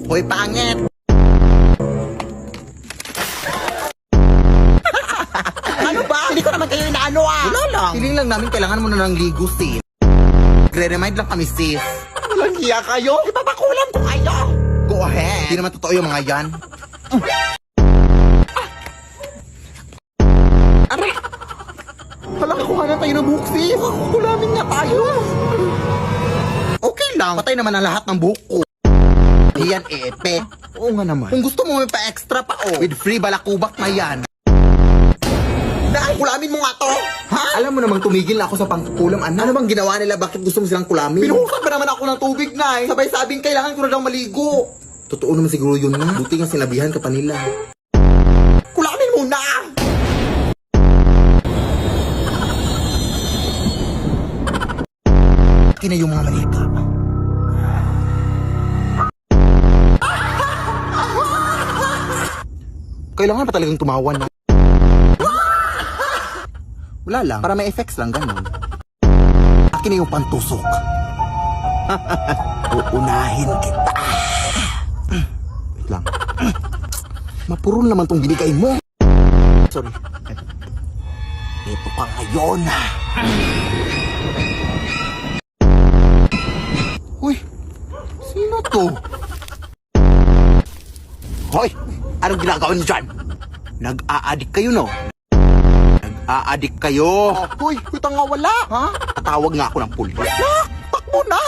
Hoy, pangit! Ano ba? Hindi ko naman kayo inaano ah! Wala lang! Feeling lang namin kailangan mo na ng ligo, sis. Gre-remind lang kami, sis. Walang hiya kayo? Ipapakulam ko kayo! Go ahead! Hindi naman totoo yung mga yan. Aray! Hala, kuha na tayo ng buhok, sis! Kulamin nga tayo! Okay lang, patay naman ang lahat ng buhok ko. Yan, epe. Oo nga naman. Kung gusto mo may pa-extra pa, oh. With free balakubak na yan. Dahil kulamin mo nga to! Ha? Alam mo namang tumigil na ako sa pangkukulam, anak. Ano bang ginawa nila? Bakit gusto mo silang kulamin? Pinuhusan ba naman ako ng tubig, Nay? Sabay sabing kailangan ko na daw maligo. Totoo naman siguro yun na. Buti nga sinabihan ka pa nila. Kulamin mo na! Akin na yung mga malika. Kailangan pa talagang tumawa na. Wala lang, para may effects lang, ganun. Akin na yung pantusok. Uunahin kita. Wait lang. Mapurol naman tong binigay mo. Sorry. Ito pa ngayon. Uy, sino to? Hoy, anong ginagawa niyo dyan? Nag-a-addict kayo, no? Nag-a-addict kayo. Hoy, kita nga wala. Ha? Tatawag nga ako ng pulis. Na, takbo na.